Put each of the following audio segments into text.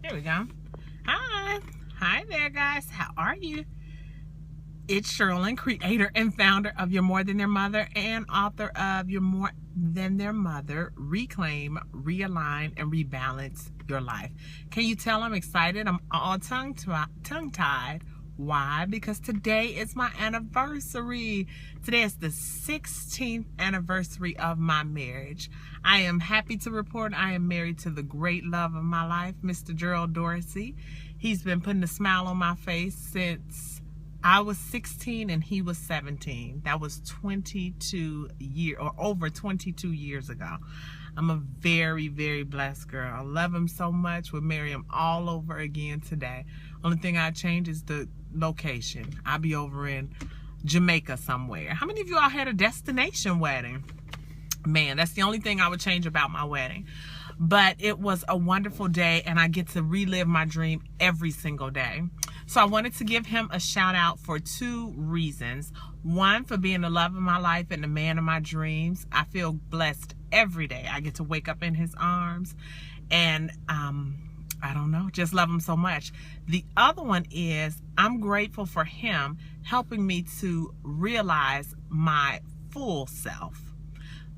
There we go. Hi. Hi there, guys. How are you? It's Shirley, creator and founder of You're More Than Their Mother and author of You're More Than Their Mother, Reclaim, Realign, and Rebalance Your Life. Can you tell I'm excited? I'm all tongue-tied. Why? Because today is my anniversary. Today is the 16th anniversary of my marriage. I am happy to report I am married to the great love of my life, Mr. Gerald Dorsey. He's been putting a smile on my face since I was 16 and he was 17. That was over 22 years ago. I'm a very, very blessed girl. I love him so much. We'll marry him all over again today. Only thing I'd change is the location. I'll be over in Jamaica somewhere. How many of you all had a destination wedding? Man, that's the only thing I would change about my wedding. But it was a wonderful day, and I get to relive my dream every single day. So I wanted to give him a shout out for two reasons. One, for being the love of my life and the man of my dreams. I feel blessed every day. I get to wake up in his arms, and I don't know, just love him so much. The other one is I'm grateful for him helping me to realize my full self.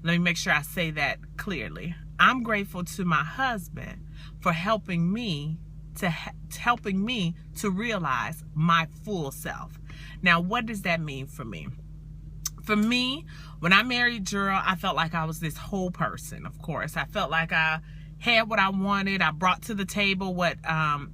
Let me make sure I say that clearly. I'm grateful to my husband for helping me to realize my full self. Now, what does that mean for me? For me, when I married Gerald, I felt like I was this whole person, of course. I felt like I had what I wanted. I brought to the table what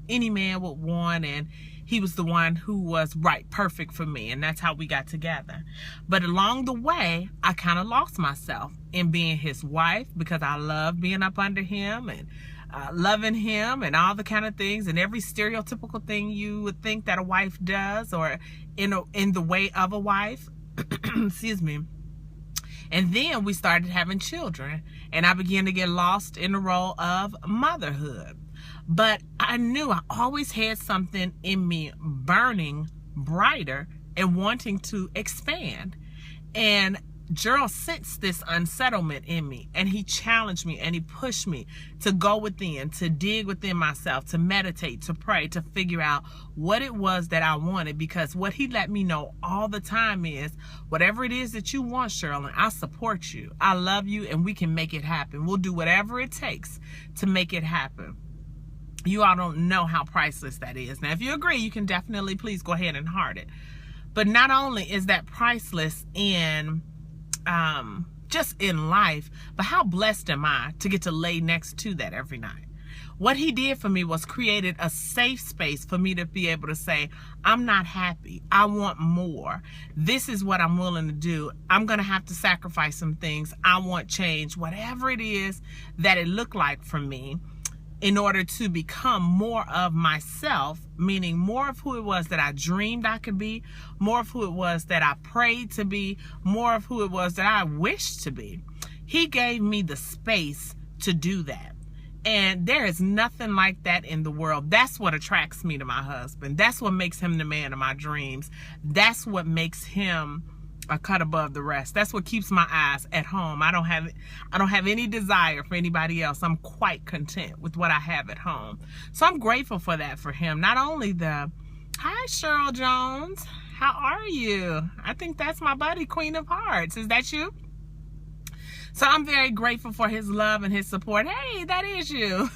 any man would want, and he was the one who was perfect for me, and that's how we got together. But along the way, I kind of lost myself in being his wife because I love being up under him and loving him and all the kind of things and every stereotypical thing you would think that a wife does or in the way of a wife. Excuse me. And then we started having children, and I began to get lost in the role of motherhood. But I knew I always had something in me burning brighter and wanting to expand. And Gerald sensed this unsettlement in me, and he challenged me and he pushed me to go within, to dig within myself, to meditate, to pray, to figure out what it was that I wanted. Because what he let me know all the time is, whatever it is that you want, Shirley, I support you. I love you, and we can make it happen. We'll do whatever it takes to make it happen. You all don't know how priceless that is. Now, if you agree, you can definitely please go ahead and heart it. But not only is that priceless in just in life, but how blessed am I to get to lay next to that every night? What he did for me was created a safe space for me to be able to say, I'm not happy. I want more. This is what I'm willing to do. I'm going to have to sacrifice some things. I want change, whatever it is that it looked like for me, in order to become more of myself, meaning more of who it was that I dreamed I could be, more of who it was that I prayed to be, more of who it was that I wished to be. He gave me the space to do that. And there is nothing like that in the world. That's what attracts me to my husband. That's what makes him the man of my dreams. That's what makes him a cut above the rest. That's what keeps my eyes at home. I don't have any desire for anybody else. I'm quite content with what I have at home. So I'm grateful for that for him. Not only hi Cheryl Jones, how are you? I think that's my buddy, Queen of Hearts. Is that you? So I'm very grateful for his love and his support. Hey, that is you.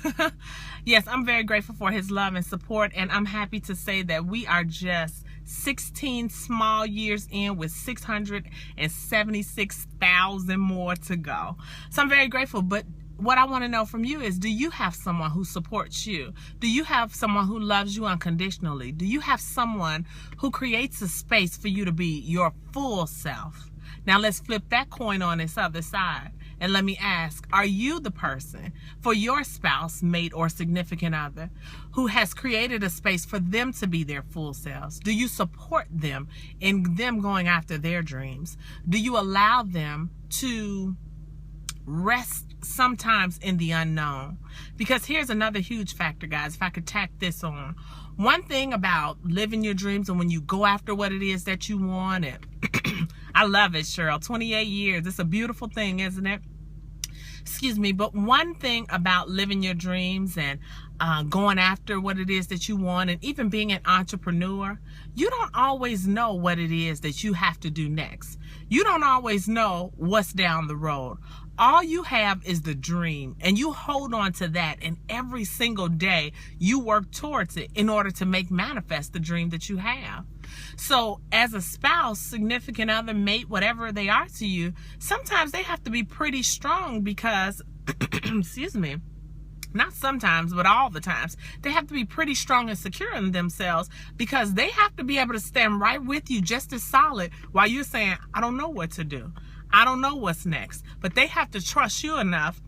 Yes, I'm very grateful for his love and support, and I'm happy to say that we are just 16 small years in with 676,000 more to go. So I'm very grateful. But what I want to know from you is, do you have someone who supports you? Do you have someone who loves you unconditionally? Do you have someone who creates a space for you to be your full self? Now let's flip that coin on its other side. And let me ask, are you the person for your spouse, mate, or significant other who has created a space for them to be their full selves? Do you support them in them going after their dreams? Do you allow them to rest sometimes in the unknown? Because here's another huge factor, guys, if I could tack this on. One thing about living your dreams and when you go after what it is that you want, and I love it, Cheryl. 28 years. It's a beautiful thing, isn't it? Excuse me. But one thing about living your dreams and going after what it is that you want, and even being an entrepreneur, you don't always know what it is that you have to do next. You don't always know what's down the road. All you have is the dream, and you hold on to that, and every single day you work towards it in order to make manifest the dream that you have. So as a spouse, significant other, mate, whatever they are to you, sometimes they have to be pretty strong because, excuse me, not sometimes, but all the times, they have to be pretty strong and secure in themselves, because they have to be able to stand right with you just as solid while you're saying, I don't know what to do. I don't know what's next. But they have to trust you enough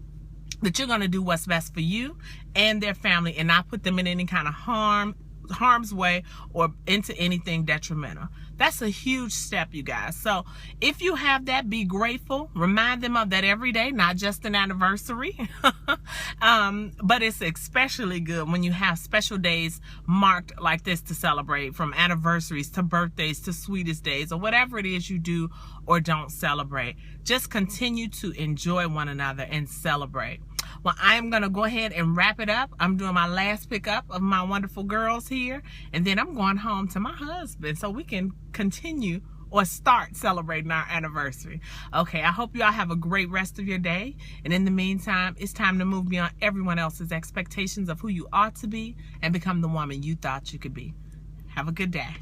that you're going to do what's best for you and their family, and not put them in any kind of harm's way or into anything detrimental. That's a huge step, you guys. So if you have that, be grateful. Remind them of that every day, not just an anniversary. But it's especially good when you have special days marked like this to celebrate, from anniversaries to birthdays to sweetest days, or whatever it is you do or don't celebrate. Just continue to enjoy one another and celebrate. Well, I am going to go ahead and wrap it up. I'm doing my last pickup of my wonderful girls here, and then I'm going home to my husband so we can continue or start celebrating our anniversary. Okay, I hope you all have a great rest of your day. And in the meantime, it's time to move beyond everyone else's expectations of who you ought to be and become the woman you thought you could be. Have a good day.